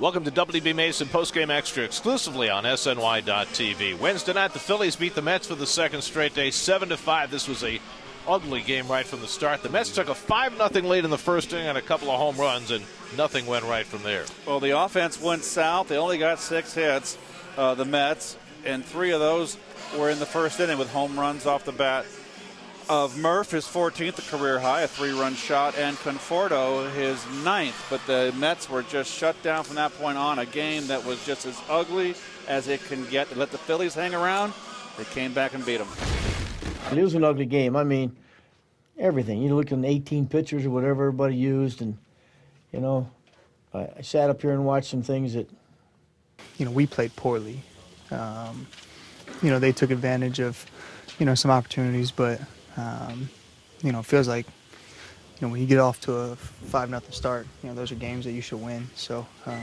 Welcome to WB Mason Postgame Extra exclusively on SNY.TV. Wednesday night, the Phillies beat the Mets for the second straight day, 7-5. This was a ugly game right from the start. The Mets took a 5-0 lead in the first inning and a couple of home runs, and nothing went right from there. Well, the offense went south. They only got 6 hits, the Mets, and 3 of those were in the first inning with home runs off the bat of Murph, his 14th, a career high, a 3-run shot, and Conforto, his 9th. But the Mets were just shut down from that point on, a game that was just as ugly as it can get. They let the Phillies hang around. They came back and beat them. It was an ugly game. I mean, everything. You look at the 18 pitchers or whatever everybody used, and, you know, I sat up here and watched some things that... You know, we played poorly. You know, they took advantage of, you know, some opportunities, but... you know, it feels like, you know, when you get off to a 5-0 start, you know, those are games that you should win. So, you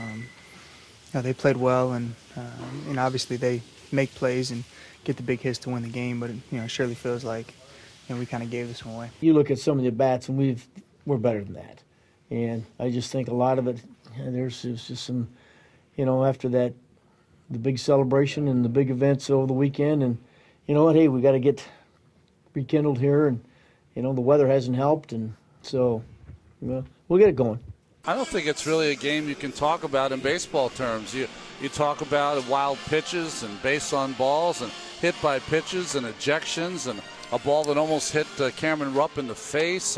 know, they played well, and obviously they make plays and get the big hits to win the game. But you know, it surely feels like, you know, we kind of gave this one away. You look at some of the bats, and we're better than that. And I just think a lot of it, there's just some, you know, after that, the big celebration and the big events over the weekend, and you know what? Hey, we got to get rekindled here, and you know the weather hasn't helped, and so we'll get it going. I don't think it's really a game you can talk about in baseball terms. You talk about wild pitches and base on balls and hit by pitches and ejections and a ball that almost hit Cameron Rupp in the face.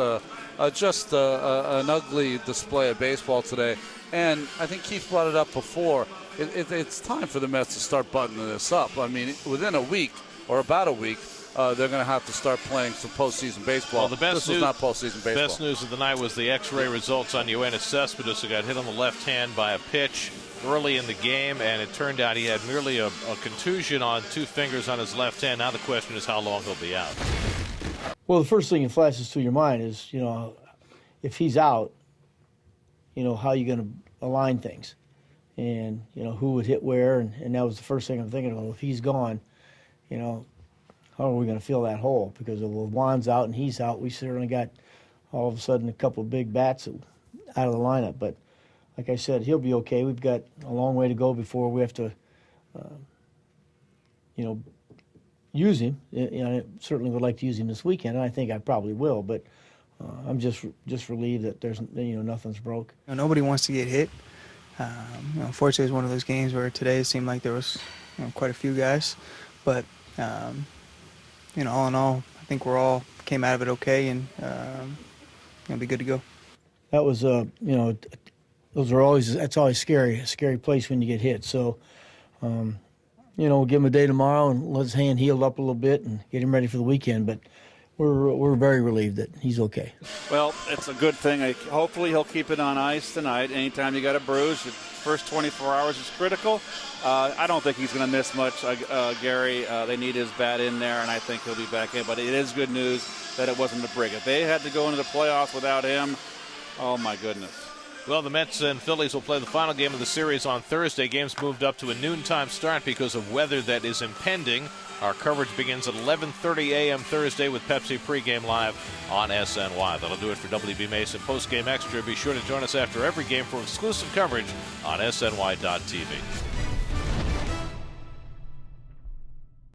Just an ugly display of baseball today. And I think Keith brought it up before. It's time for the Mets to start buttoning this up. I mean, within a week or about a week, they're going to have to start playing some postseason baseball. Well, the best this was not postseason baseball. Best news of the night was the X-ray results on Yoenis Cespedes, who got hit on the left hand by a pitch early in the game, and it turned out he had merely a contusion on 2 fingers on his left hand. Now the question is how long he'll be out. Well, the first thing that flashes through your mind is, you know, if he's out, you know, how are you going to align things? And, you know, who would hit where, and that was the first thing I'm thinking of. If he's gone, you know, how are we going to fill that hole? Because if Juan's out and he's out, we certainly got all of a sudden a couple of big bats out of the lineup. But like I said, he'll be okay. We've got a long way to go before we have to, you know, use him. You know, I certainly would like to use him this weekend, and I think I probably will. But I'm just relieved that there's, you know, nothing's broke. You know, nobody wants to get hit. You know, unfortunately, it's one of those games where today it seemed like there was, you know, quite a few guys, but. You know, all in all, I think we're all came out of it okay, and it'll be good to go. That was, you know, that's always scary, a scary place when you get hit. So, you know, we'll give him a day tomorrow and let his hand heal up a little bit and get him ready for the weekend. But we're very relieved that he's okay. Well, it's a good thing. Hopefully he'll keep it on ice tonight. Anytime you got a bruise, the first 24 hours is critical. I don't think he's going to miss much, Gary. They need his bat in there, and I think he'll be back in. But it is good news that it wasn't a break. If they had to go into the playoffs without him, oh, my goodness. Well, the Mets and Phillies will play the final game of the series on Thursday. Games moved up to a noontime start because of weather that is impending. Our coverage begins at 11:30 a.m. Thursday with Pepsi pregame live on SNY. That'll do it for WB Mason Postgame Extra. Be sure to join us after every game for exclusive coverage on SNY.TV.